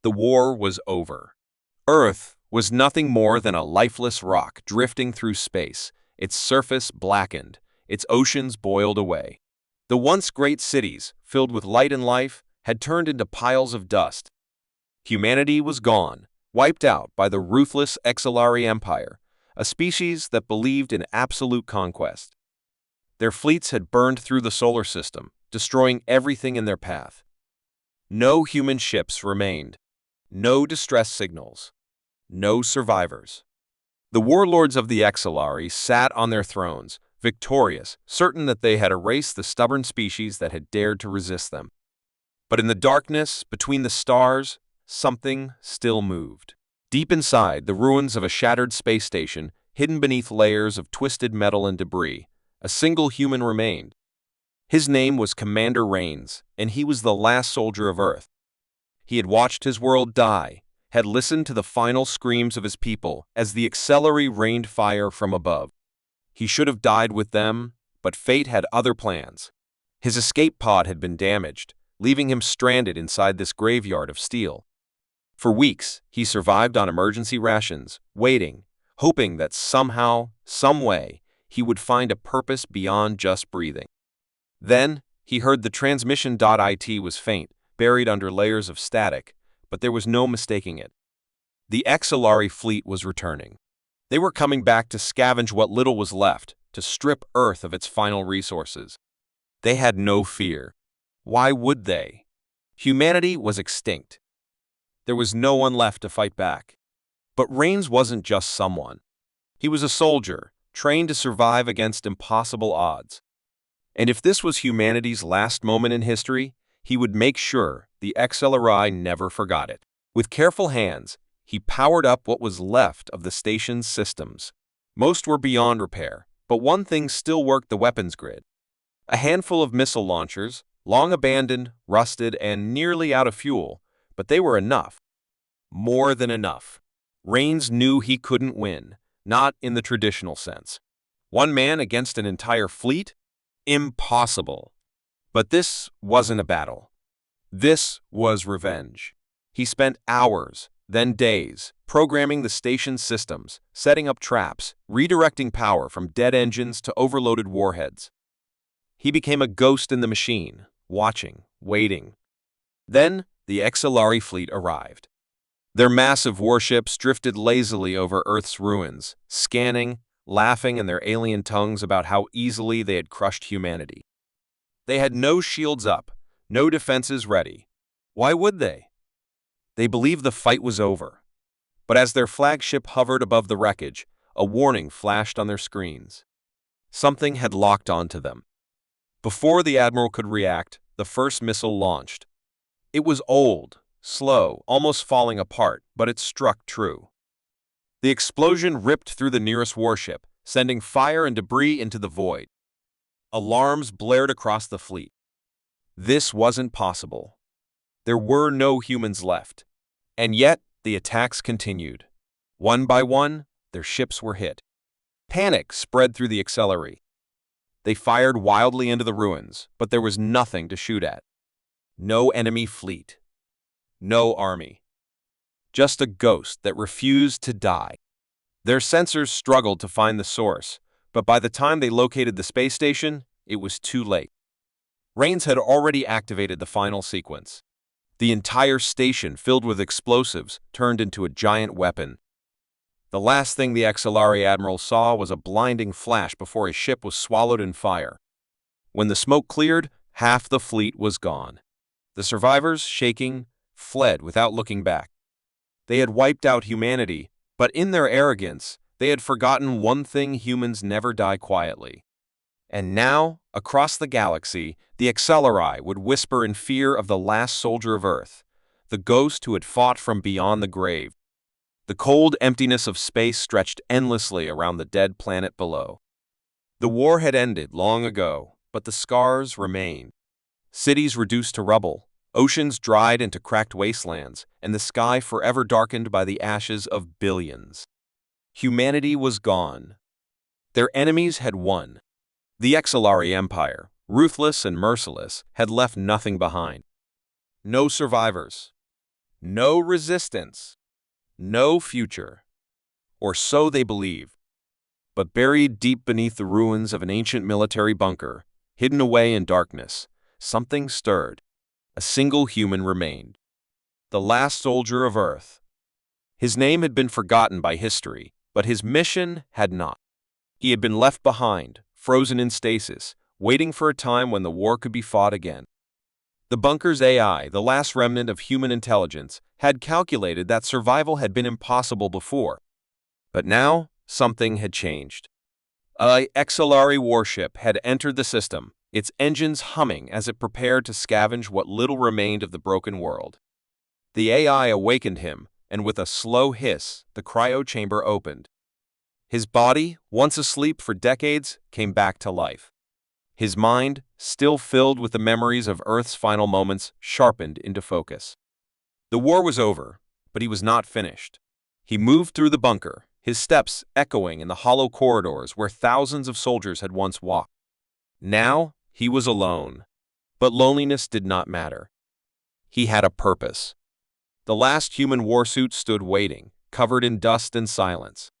The war was over. Earth was nothing more than a lifeless rock drifting through space, its surface blackened, its oceans boiled away. The once great cities, filled with light and life, had turned into piles of dust. Humanity was gone, wiped out by the ruthless Exilari Empire, a species that believed in absolute conquest. Their fleets had burned through the solar system, destroying everything in their path. No human ships remained, no distress signals, no survivors. The warlords of the Exilari sat on their thrones, victorious, certain that they had erased the stubborn species that had dared to resist them. But in the darkness, between the stars, something still moved. Deep inside the ruins of a shattered space station, hidden beneath layers of twisted metal and debris, a single human remained. His name was Commander Rains, and he was the last soldier of Earth. He had watched his world die, had listened to the final screams of his people as the Exilari rained fire from above. He should have died with them, but fate had other plans. His escape pod had been damaged, leaving him stranded inside this graveyard of steel. For weeks, he survived on emergency rations, waiting, hoping that somehow, some way, he would find a purpose beyond just breathing. Then, he heard the transmission.it was faint, buried under layers of static, but there was no mistaking it. The Exilari fleet was returning. They were coming back to scavenge what little was left, to strip Earth of its final resources. They had no fear. Why would they? Humanity was extinct. There was no one left to fight back. But Rains wasn't just someone. He was a soldier, trained to survive against impossible odds. And if this was humanity's last moment in history, he would make sure the Exilari never forgot it. With careful hands, he powered up what was left of the station's systems. Most were beyond repair, but one thing still worked: the weapons grid. A handful of missile launchers, long abandoned, rusted, and nearly out of fuel, but they were enough. More than enough. Rains knew he couldn't win, not in the traditional sense. One man against an entire fleet? Impossible. But this wasn't a battle. This was revenge. He spent hours, then days, programming the station's systems, setting up traps, redirecting power from dead engines to overloaded warheads. He became a ghost in the machine, watching, waiting. Then, the Exilari fleet arrived. Their massive warships drifted lazily over Earth's ruins, scanning, laughing in their alien tongues about how easily they had crushed humanity. They had no shields up, no defenses ready. Why would they? They believed the fight was over. But as their flagship hovered above the wreckage, a warning flashed on their screens. Something had locked onto them. Before the Admiral could react, the first missile launched. It was old, slow, almost falling apart, but it struck true. The explosion ripped through the nearest warship, sending fire and debris into the void. Alarms blared across the fleet. This wasn't possible. There were no humans left. And yet, the attacks continued. One by one, their ships were hit. Panic spread through the Exilari. They fired wildly into the ruins, but there was nothing to shoot at. No enemy fleet. No army. Just a ghost that refused to die. Their sensors struggled to find the source, but by the time they located the space station, it was too late. Rains had already activated the final sequence. The entire station, filled with explosives, turned into a giant weapon. The last thing the Exilari Admiral saw was a blinding flash before his ship was swallowed in fire. When the smoke cleared, half the fleet was gone. The survivors, shaking, fled without looking back. They had wiped out humanity, but in their arrogance, they had forgotten one thing: humans never die quietly. And now, across the galaxy, the Exilari would whisper in fear of the last soldier of Earth, the ghost who had fought from beyond the grave. The cold emptiness of space stretched endlessly around the dead planet below. The war had ended long ago, but the scars remained. Cities reduced to rubble, oceans dried into cracked wastelands, and the sky forever darkened by the ashes of billions. Humanity was gone. Their enemies had won. The Exilari Empire, ruthless and merciless, had left nothing behind. No survivors. No resistance. No future. Or so they believed. But buried deep beneath the ruins of an ancient military bunker, hidden away in darkness, something stirred. A single human remained. The last soldier of Earth. His name had been forgotten by history, but his mission had not. He had been left behind, frozen in stasis, waiting for a time when the war could be fought again. The bunker's AI, the last remnant of human intelligence, had calculated that survival had been impossible before. But now, something had changed. A XLR warship had entered the system, its engines humming as it prepared to scavenge what little remained of the broken world. The AI awakened him, and with a slow hiss, the cryo chamber opened. His body, once asleep for decades, came back to life. His mind, still filled with the memories of Earth's final moments, sharpened into focus. The war was over, but he was not finished. He moved through the bunker, his steps echoing in the hollow corridors where thousands of soldiers had once walked. Now, he was alone. But loneliness did not matter. He had a purpose. The last human warsuit stood waiting, covered in dust and silence.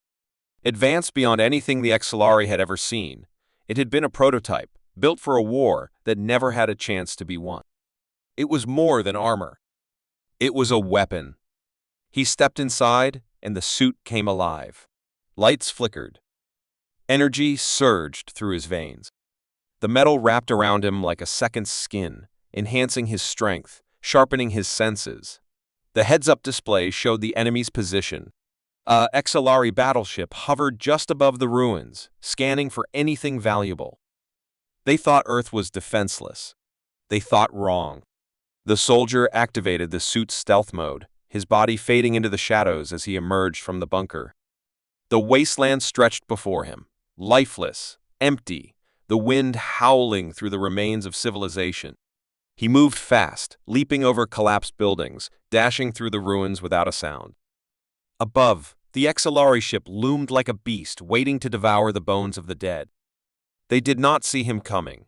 Advanced beyond anything the XLR had ever seen, it had been a prototype, built for a war that never had a chance to be won. It was more than armor. It was a weapon. He stepped inside, and the suit came alive. Lights flickered. Energy surged through his veins. The metal wrapped around him like a second skin, enhancing his strength, sharpening his senses. The heads-up display showed the enemy's position. A XLR battleship hovered just above the ruins, scanning for anything valuable. They thought Earth was defenseless. They thought wrong. The soldier activated the suit's stealth mode, his body fading into the shadows as he emerged from the bunker. The wasteland stretched before him, lifeless, empty, the wind howling through the remains of civilization. He moved fast, leaping over collapsed buildings, dashing through the ruins without a sound. Above, the XLR ship loomed like a beast waiting to devour the bones of the dead. They did not see him coming.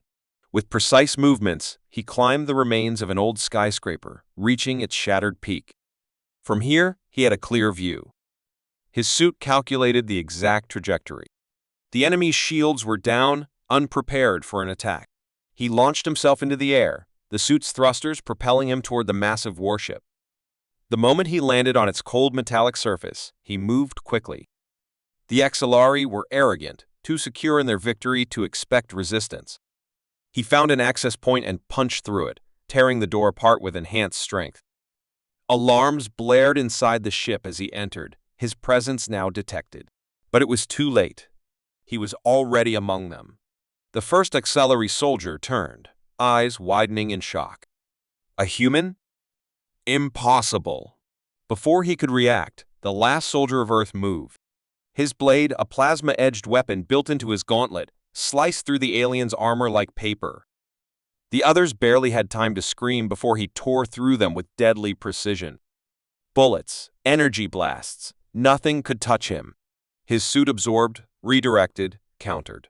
With precise movements, he climbed the remains of an old skyscraper, reaching its shattered peak. From here, he had a clear view. His suit calculated the exact trajectory. The enemy's shields were down, unprepared for an attack. He launched himself into the air, the suit's thrusters propelling him toward the massive warship. The moment he landed on its cold metallic surface, he moved quickly. The XLR were arrogant, too secure in their victory to expect resistance. He found an access point and punched through it, tearing the door apart with enhanced strength. Alarms blared inside the ship as he entered, his presence now detected. But it was too late. He was already among them. The first XLR soldier turned, eyes widening in shock. A human? Impossible. Before he could react, the last soldier of Earth moved. His blade, a plasma-edged weapon built into his gauntlet, sliced through the alien's armor like paper. The others barely had time to scream before he tore through them with deadly precision. Bullets, energy blasts, nothing could touch him. His suit absorbed, redirected, countered.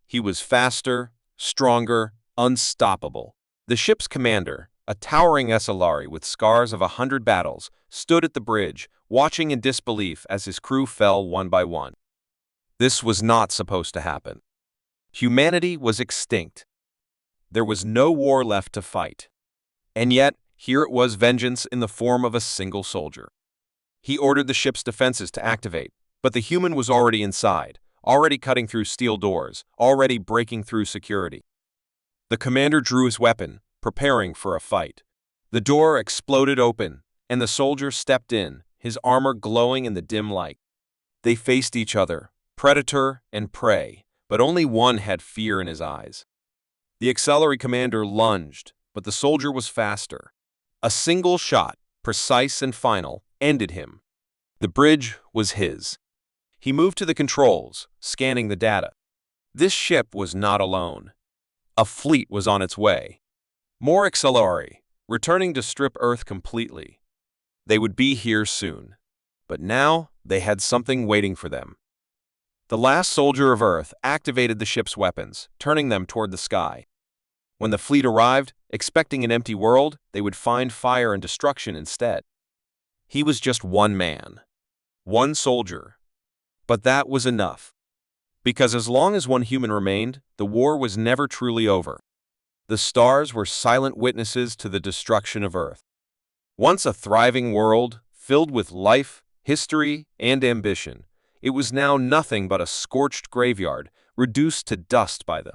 He was faster, stronger, unstoppable. The ship's commander, a towering XLR with scars of 100 battles, stood at the bridge, watching in disbelief as his crew fell one by one. This was not supposed to happen. Humanity was extinct. There was no war left to fight. And yet, here it was, vengeance in the form of a single soldier. He ordered the ship's defenses to activate, but the human was already inside, already cutting through steel doors, already breaking through security. The commander drew his weapon, preparing for a fight. The door exploded open, and the soldier stepped in, his armor glowing in the dim light. They faced each other, predator and prey, but only one had fear in his eyes. The XLR commander lunged, but the soldier was faster. A single shot, precise and final, ended him. The bridge was his. He moved to the controls, scanning the data. This ship was not alone. A fleet was on its way. More XLR, returning to strip Earth completely. They would be here soon. But now, they had something waiting for them. The last soldier of Earth activated the ship's weapons, turning them toward the sky. When the fleet arrived, expecting an empty world, they would find fire and destruction instead. He was just one man, one soldier. But that was enough. Because as long as one human remained, the war was never truly over. The stars were silent witnesses to the destruction of Earth. Once a thriving world, filled with life, history, and ambition, it was now nothing but a scorched graveyard, reduced to dust by the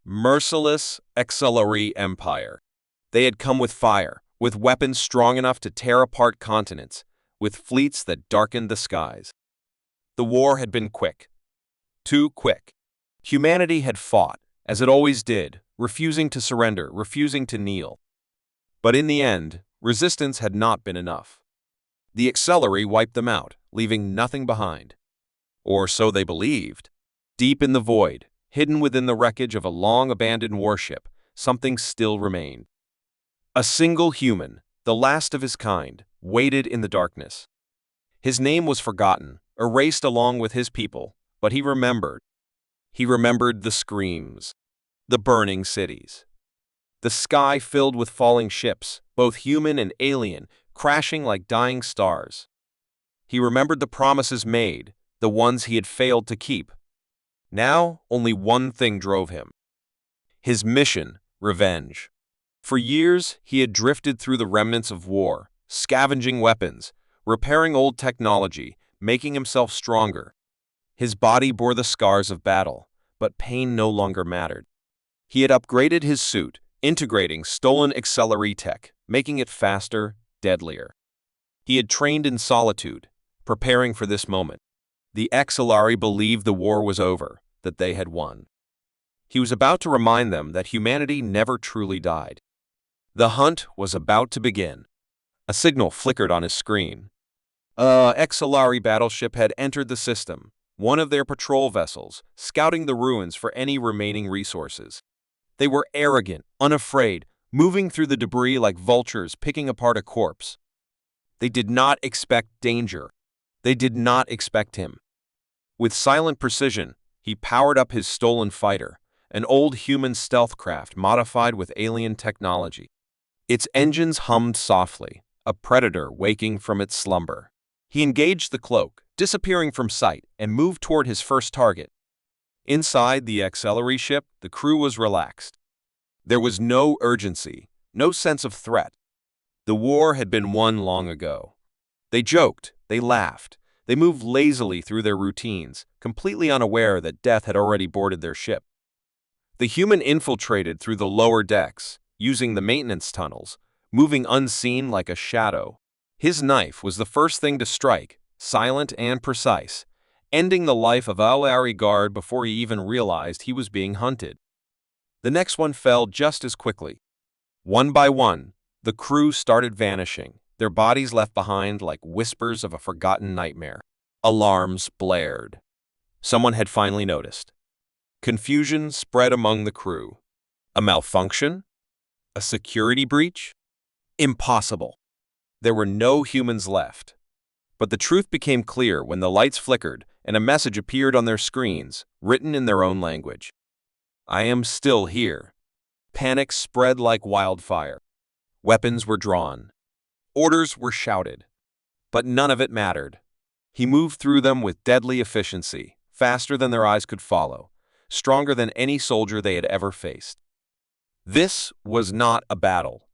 merciless HFY Empire. They had come with fire, with weapons strong enough to tear apart continents, with fleets that darkened the skies. The war had been quick. Too quick. Humanity had fought, as it always did, refusing to surrender, refusing to kneel. But in the end, resistance had not been enough. The HFY wiped them out, leaving nothing behind. Or so they believed. Deep in the void, hidden within the wreckage of a long-abandoned warship, something still remained. A single human, the last of his kind, waited in the darkness. His name was forgotten, erased along with his people, but he remembered. He remembered the screams, the burning cities, the sky filled with falling ships, both human and alien, crashing like dying stars. He remembered the promises made, the ones he had failed to keep. Now, only one thing drove him. His mission, revenge. For years, he had drifted through the remnants of war, scavenging weapons, repairing old technology, making himself stronger. His body bore the scars of battle, but pain no longer mattered. He had upgraded his suit, integrating stolen HFY tech, making it faster, deadlier. He had trained in solitude, preparing for this moment. The HFY believed the war was over, that they had won. He was about to remind them that humanity never truly died. The hunt was about to begin. A signal flickered on his screen. HFY battleship had entered the system, one of their patrol vessels, scouting the ruins for any remaining resources. They were arrogant, unafraid, moving through the debris like vultures picking apart a corpse. They did not expect danger. They did not expect him. With silent precision, he powered up his stolen fighter, an old human stealth craft modified with alien technology. Its engines hummed softly, a predator waking from its slumber. He engaged the cloak, disappearing from sight, and moved toward his first target. Inside the HFY ship, the crew was relaxed. There was no urgency, no sense of threat. The war had been won long ago. They joked, they laughed, they moved lazily through their routines, completely unaware that death had already boarded their ship. The human infiltrated through the lower decks, using the maintenance tunnels, moving unseen like a shadow. His knife was the first thing to strike, silent and precise, ending the life of HFY guard before he even realized he was being hunted. The next one fell just as quickly. One by one, the crew started vanishing, their bodies left behind like whispers of a forgotten nightmare. Alarms blared. Someone had finally noticed. Confusion spread among the crew. A malfunction? A security breach? Impossible. There were no humans left. But the truth became clear when the lights flickered and a message appeared on their screens, written in their own language. I am still here. Panic spread like wildfire. Weapons were drawn. Orders were shouted. But none of it mattered. He moved through them with deadly efficiency, faster than their eyes could follow, stronger than any soldier they had ever faced. This was not a battle.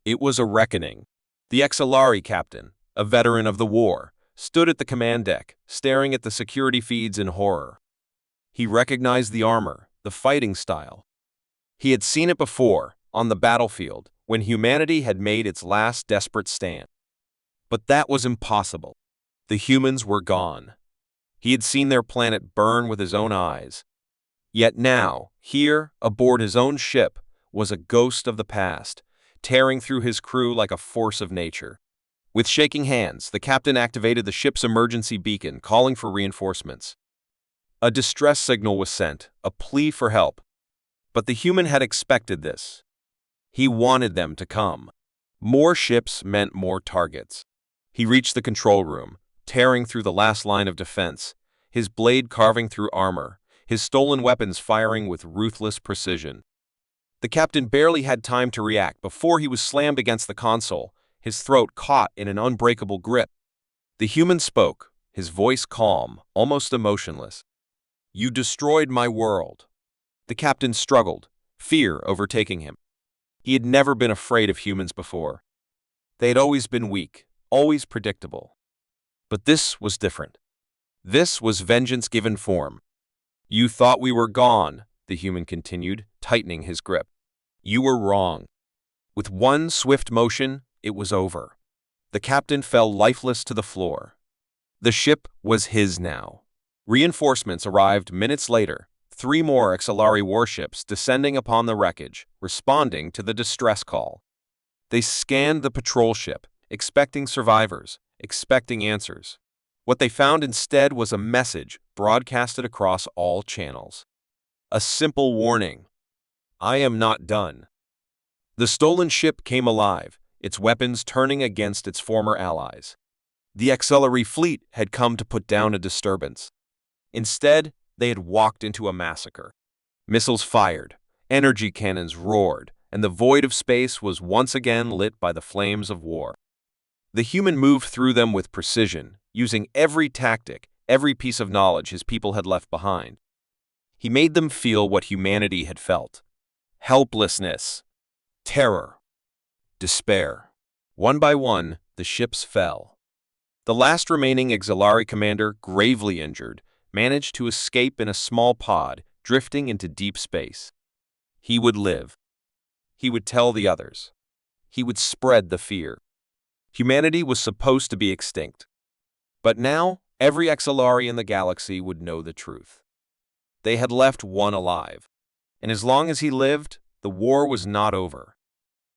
It was a reckoning. The HFY captain, a veteran of the war, stood at the command deck, staring at the security feeds in horror. He recognized the armor, the fighting style. He had seen it before, on the battlefield, when humanity had made its last desperate stand. But that was impossible. The humans were gone. He had seen their planet burn with his own eyes. Yet now, here, aboard his own ship, was a ghost of the past, tearing through his crew like a force of nature. With shaking hands, the captain activated the ship's emergency beacon, calling for reinforcements. A distress signal was sent, a plea for help. But the human had expected this. He wanted them to come. More ships meant more targets. He reached the control room, tearing through the last line of defense, his blade carving through armor, his stolen weapons firing with ruthless precision. The captain barely had time to react before he was slammed against the console, his throat caught in an unbreakable grip. The human spoke, his voice calm, almost emotionless. "You destroyed my world." The captain struggled, fear overtaking him. He had never been afraid of humans before. They had always been weak, always predictable. But this was different. This was vengeance given form. "You thought we were gone," the human continued, tightening his grip. "You were wrong." With one swift motion, it was over. The captain fell lifeless to the floor. The ship was his now. Reinforcements arrived minutes later, 3 more XLR warships descending upon the wreckage, responding to the distress call. They scanned the patrol ship, expecting survivors, expecting answers. What they found instead was a message broadcasted across all channels. A simple warning: "I am not done." The stolen ship came alive, its weapons turning against its former allies. The auxiliary fleet had come to put down a disturbance. Instead, they had walked into a massacre. Missiles fired, energy cannons roared, and the void of space was once again lit by the flames of war. The human moved through them with precision, using every tactic, every piece of knowledge his people had left behind. He made them feel what humanity had felt: helplessness, terror, despair. One by one, the ships fell. The last remaining auxiliary commander, gravely injured, managed to escape in a small pod, drifting into deep space. He would live. He would tell the others. He would spread the fear. Humanity was supposed to be extinct. But now, every XLR in the galaxy would know the truth. They had left one alive. And as long as he lived, the war was not over.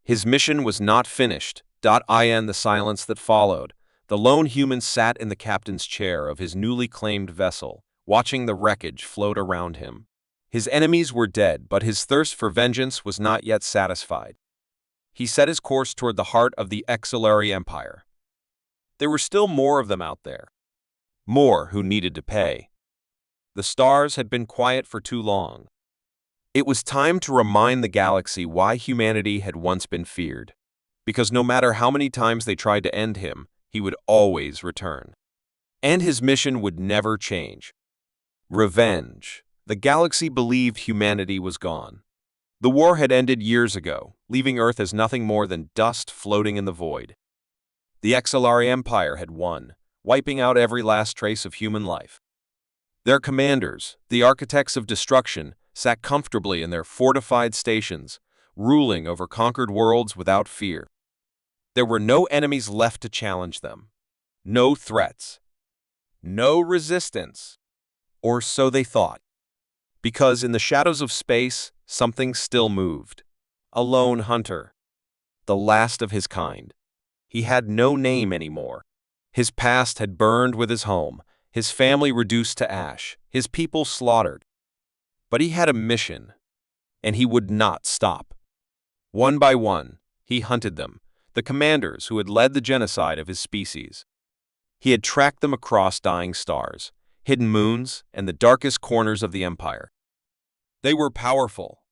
His mission was not finished. In the silence that followed, the lone human sat in the captain's chair of his newly claimed vessel, watching the wreckage float around him. His enemies were dead, but his thirst for vengeance was not yet satisfied. He set his course toward the heart of the XLR Empire. There were still more of them out there. More who needed to pay. The stars had been quiet for too long. It was time to remind the galaxy why humanity had once been feared. Because no matter how many times they tried to end him, he would always return. And his mission would never change. Revenge. The galaxy believed humanity was gone. The war had ended years ago, leaving Earth as nothing more than dust floating in the void. The XLR Empire had won, wiping out every last trace of human life. Their commanders, the architects of destruction, sat comfortably in their fortified stations, ruling over conquered worlds without fear. There were no enemies left to challenge them. No threats. No resistance. Or so they thought. Because in the shadows of space, something still moved. A lone hunter. The last of his kind. He had no name anymore. His past had burned with his home, his family reduced to ash, his people slaughtered. But he had a mission, and he would not stop. One by one, he hunted them, the commanders who had led the genocide of his species. He had tracked them across dying stars, hidden moons, and the darkest corners of the empire. They were powerful,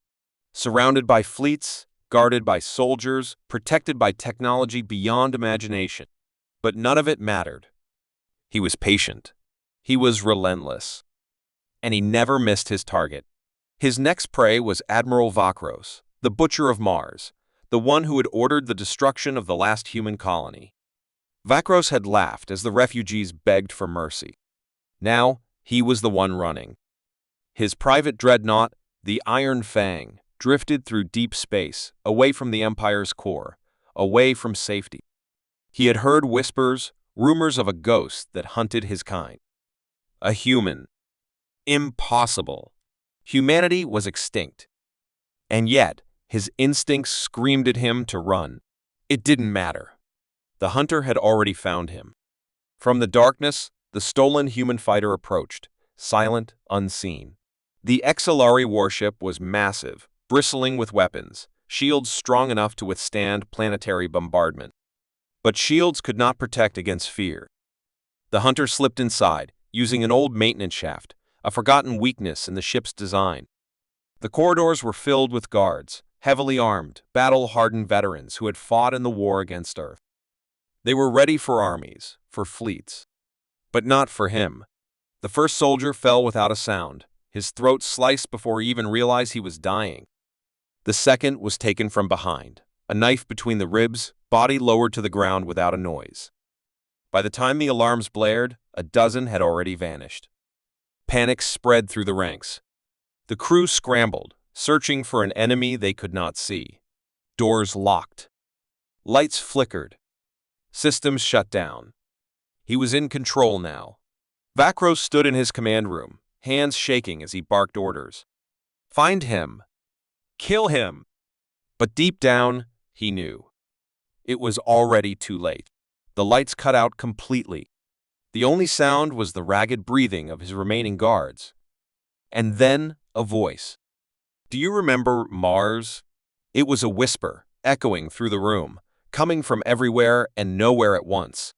surrounded by fleets, guarded by soldiers, protected by technology beyond imagination. But none of it mattered. He was patient. He was relentless. And he never missed his target. His next prey was Admiral Vakros, the Butcher of Mars, the one who had ordered the destruction of the last human colony. Vakros had laughed as the refugees begged for mercy. Now, he was the one running. His private dreadnought, the Iron Fang, drifted through deep space, away from the Empire's core, away from safety. He had heard whispers, rumors of a ghost that hunted his kind. A human. Impossible. Humanity was extinct. And yet, his instincts screamed at him to run. It didn't matter. The hunter had already found him. From the darkness, the stolen human fighter approached, silent, unseen. The XLR warship was massive, bristling with weapons, shields strong enough to withstand planetary bombardment. But shields could not protect against fear. The hunter slipped inside, using an old maintenance shaft, a forgotten weakness in the ship's design. The corridors were filled with guards, heavily armed, battle-hardened veterans who had fought in the war against Earth. They were ready for armies, for fleets. But not for him. The first soldier fell without a sound, his throat sliced before he even realized he was dying. The second was taken from behind, a knife between the ribs, body lowered to the ground without a noise. By the time the alarms blared, a dozen had already vanished. Panic spread through the ranks. The crew scrambled, searching for an enemy they could not see. Doors locked. Lights flickered. Systems shut down. He was in control now. Vakros stood in his command room, hands shaking as he barked orders. Find him. Kill him. But deep down, he knew. It was already too late. The lights cut out completely. The only sound was the ragged breathing of his remaining guards. And then a voice. Do you remember Mars? It was a whisper, echoing through the room, coming from everywhere and nowhere at once.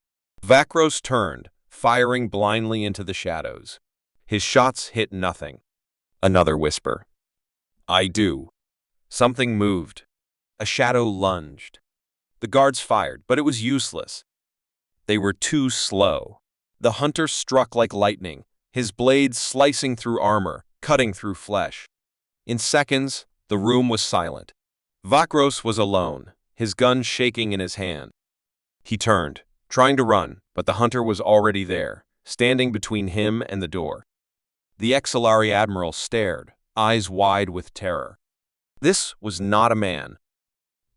Vakros turned, firing blindly into the shadows. His shots hit nothing. Another whisper. I do. Something moved. A shadow lunged. The guards fired, but it was useless. They were too slow. The hunter struck like lightning, his blades slicing through armor, cutting through flesh. In seconds, the room was silent. Vakros was alone, his gun shaking in his hand. He turned, trying to run, but the hunter was already there, standing between him and the door. The Exilari admiral stared, eyes wide with terror. This was not a man.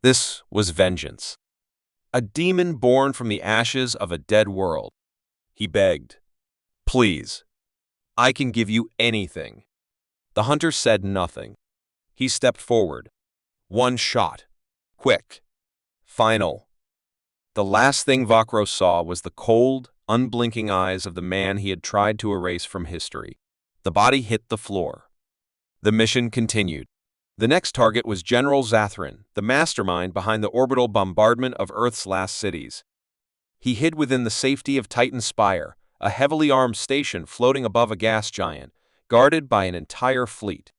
This was vengeance. A demon born from the ashes of a dead world. He begged, Please, I can give you anything. The hunter said nothing. He stepped forward. One shot. Quick. Final. The last thing Vakros saw was the cold, unblinking eyes of the man he had tried to erase from history. The body hit the floor. The mission continued. The next target was General Zathran, the mastermind behind the orbital bombardment of Earth's last cities. He hid within the safety of Titan Spire, a heavily armed station floating above a gas giant, guarded by an entire fleet.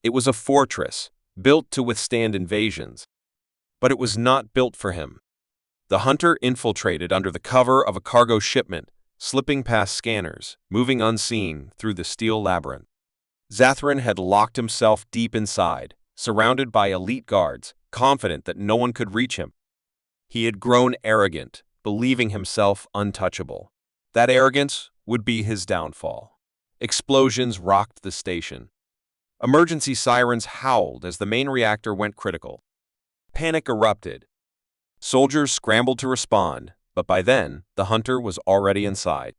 It was a fortress, built to withstand invasions. But it was not built for him. The hunter infiltrated under the cover of a cargo shipment, slipping past scanners, moving unseen through the steel labyrinth. Zathran had locked himself deep inside, surrounded by elite guards, confident that no one could reach him. He had grown arrogant, believing himself untouchable. That arrogance would be his downfall. Explosions rocked the station. Emergency sirens howled as the main reactor went critical. Panic erupted. Soldiers scrambled to respond, but by then, the hunter was already inside.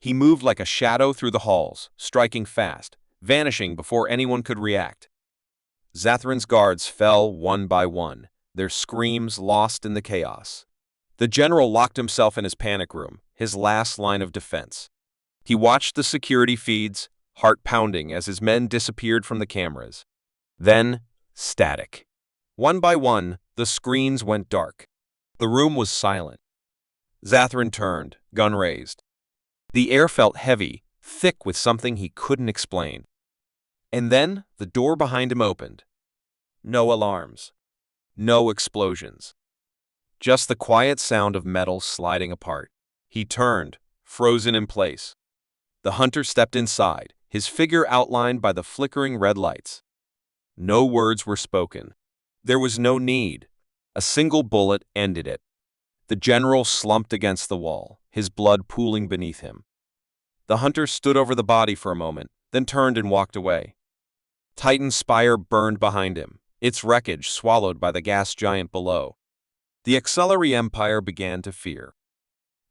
He moved like a shadow through the halls, striking fast, vanishing before anyone could react. Zathran's guards fell one by one, their screams lost in the chaos. The general locked himself in his panic room, his last line of defense. He watched the security feeds, heart pounding as his men disappeared from the cameras. Then, static. One by one, the screens went dark. The room was silent. Zathran turned, gun raised. The air felt heavy, thick with something he couldn't explain. And then, the door behind him opened. No alarms. No explosions. Just the quiet sound of metal sliding apart. He turned, frozen in place. The hunter stepped inside, his figure outlined by the flickering red lights. No words were spoken. There was no need. A single bullet ended it. The general slumped against the wall, his blood pooling beneath him. The hunter stood over the body for a moment, then turned and walked away. Titan Spire burned behind him, its wreckage swallowed by the gas giant below. The Exilari Empire began to fear.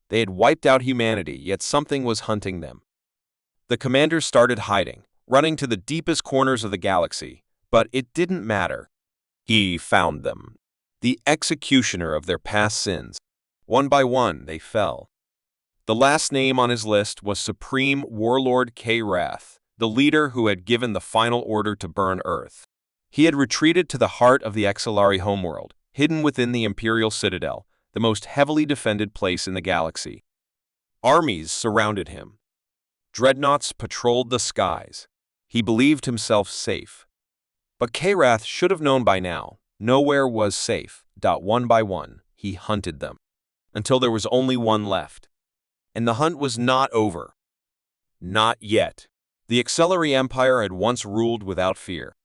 They had wiped out humanity, yet something was hunting them. The commander started hiding, running to the deepest corners of the galaxy, but it didn't matter. He found them. The executioner of their past sins. One by one, they fell. The last name on his list was Supreme Warlord K-Wrath, the leader who had given the final order to burn Earth. He had retreated to the heart of the Exilari homeworld, hidden within the Imperial Citadel, the most heavily defended place in the galaxy. Armies surrounded him. Dreadnoughts patrolled the skies. He believed himself safe. But K-Wrath should have known by now, nowhere was safe. One by one, he hunted them. until there was only one left. And the hunt was not over. Not yet. The Acceleri Empire had once ruled without fear.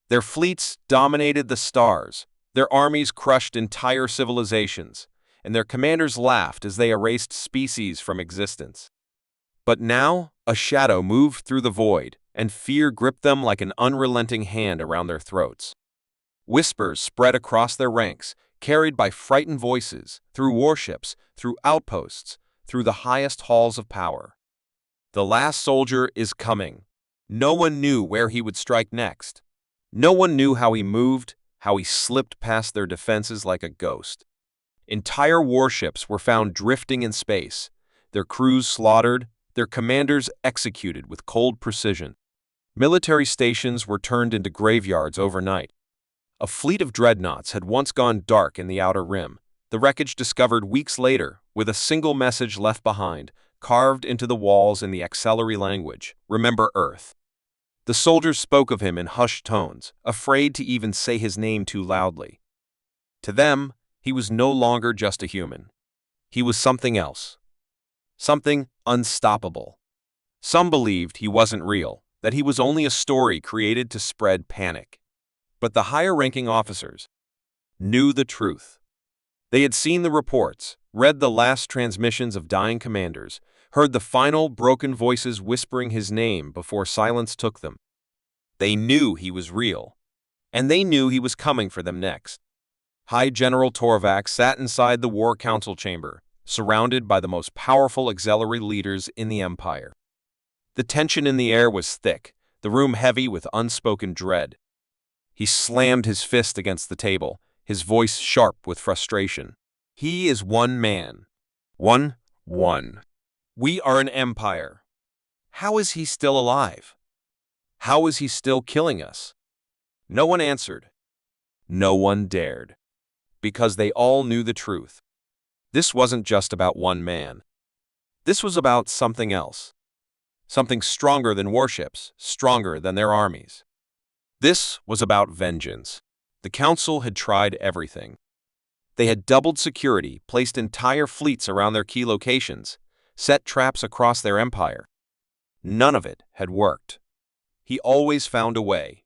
Their fleets dominated the stars, their armies crushed entire civilizations, and their commanders laughed as they erased species from existence. But now, a shadow moved through the void, and fear gripped them like an unrelenting hand around their throats. Whispers spread across their ranks, carried by frightened voices, through warships, through outposts, through the highest halls of power. The last soldier is coming. No one knew where he would strike next. No one knew how he moved, how he slipped past their defenses like a ghost. Entire warships were found drifting in space, their crews slaughtered, their commanders executed with cold precision. Military stations were turned into graveyards overnight. A fleet of dreadnoughts had once gone dark in the outer rim, the wreckage discovered weeks later, with a single message left behind, carved into the walls in the Acceleri language, "Remember Earth." The soldiers spoke of him in hushed tones, afraid to even say his name too loudly. To them, he was no longer just a human. He was something else. Something unstoppable. Some believed he wasn't real, that he was only a story created to spread panic. But the higher-ranking officers knew the truth. They had seen the reports, read the last transmissions of dying commanders, heard the final broken voices whispering his name before silence took them. They knew he was real, and they knew he was coming for them next. High General Torvac sat inside the War Council chamber, surrounded by the most powerful auxiliary leaders in the Empire. The tension in the air was thick, the room heavy with unspoken dread. He slammed his fist against the table, his voice sharp with frustration. He is one man. One. We are an empire. How is he still alive? How is he still killing us? No one answered. No one dared. Because they all knew the truth. This wasn't just about one man. This was about something else. Something stronger than warships, stronger than their armies. This was about vengeance. The Council had tried everything. They had doubled security, placed entire fleets around their key locations, set traps across their empire. None of it had worked. He always found a way.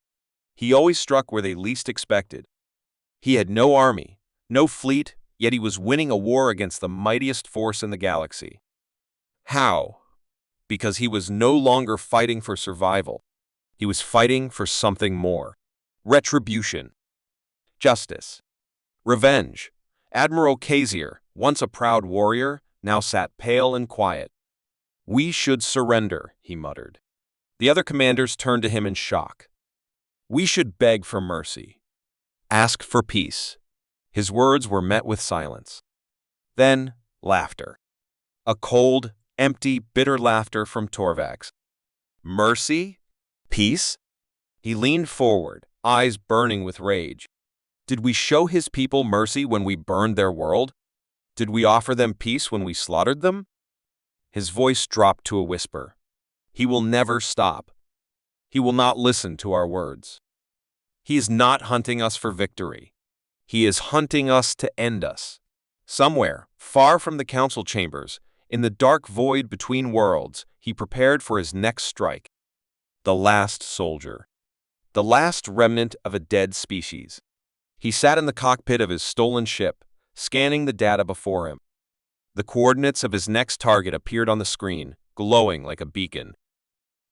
He always struck where they least expected. He had no army, no fleet, yet he was winning a war against the mightiest force in the galaxy. How? Because he was no longer fighting for survival. He was fighting for something more. Retribution. Justice. Revenge. Admiral Kazir, once a proud warrior, now sat pale and quiet. "We should surrender," he muttered. The other commanders turned to him in shock. "We should beg for mercy. Ask for peace." His words were met with silence. Then, laughter. A cold, empty, bitter laughter from Torvax. Mercy? Peace? He leaned forward, eyes burning with rage. Did we show his people mercy when we burned their world? Did we offer them peace when we slaughtered them? His voice dropped to a whisper. He will never stop. He will not listen to our words. He is not hunting us for victory. He is hunting us to end us. Somewhere, far from the council chambers, in the dark void between worlds, he prepared for his next strike. The last soldier. The last remnant of a dead species. He sat in the cockpit of his stolen ship, scanning the data before him. The coordinates of his next target appeared on the screen, glowing like a beacon.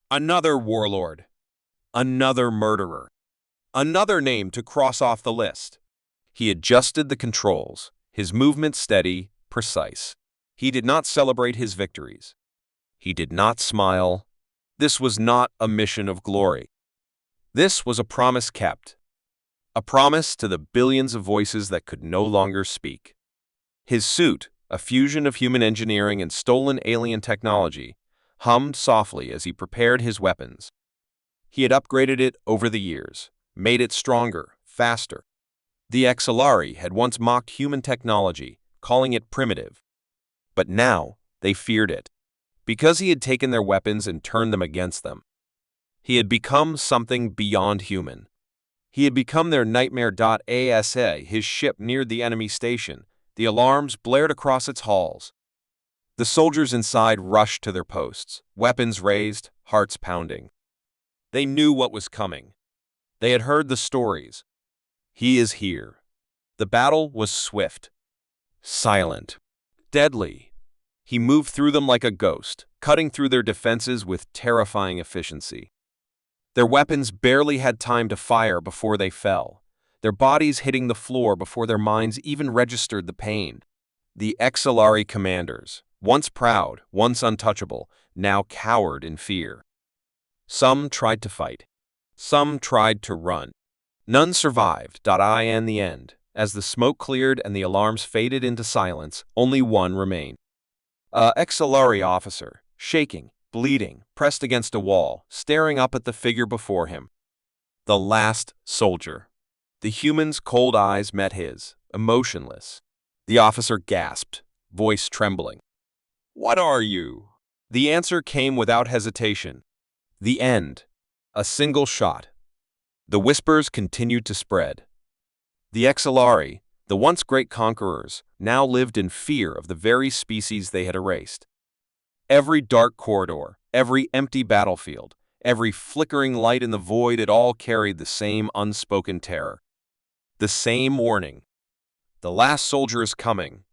Another warlord. Another murderer. Another name to cross off the list. He adjusted the controls, his movements steady, precise. He did not celebrate his victories. He did not smile. This was not a mission of glory. This was a promise kept. A promise to the billions of voices that could no longer speak. His suit, a fusion of human engineering and stolen alien technology, hummed softly as he prepared his weapons. He had upgraded it over the years, made it stronger, faster. The Acceleri had once mocked human technology, calling it primitive. But now they feared it, because he had taken their weapons and turned them against them. He had become something beyond human. He had become their nightmare. His ship neared the enemy station, The alarms blared across its halls. The soldiers inside rushed to their posts, weapons raised, hearts pounding. They knew what was coming. They had heard the stories. He is here. The battle was swift, silent, deadly. He moved through them like a ghost, cutting through their defenses with terrifying efficiency. Their weapons barely had time to fire before they fell, their bodies hitting the floor before their minds even registered the pain. The Exilari commanders, once proud, once untouchable, now cowered in fear. Some tried to fight. Some tried to run. None survived. In the end, as the smoke cleared and the alarms faded into silence, only one remained. A Exilari officer, shaking, bleeding, pressed against a wall, staring up at the figure before him. The last soldier. The human's cold eyes met his, emotionless. The officer gasped, voice trembling. "What are you?" The answer came without hesitation. The end. A single shot. The whispers continued to spread. The Exilari, the once great conquerors, now lived in fear of the very species they had erased. Every dark corridor, every empty battlefield, every flickering light in the void, it all carried the same unspoken terror. The same warning. The last soldier is coming.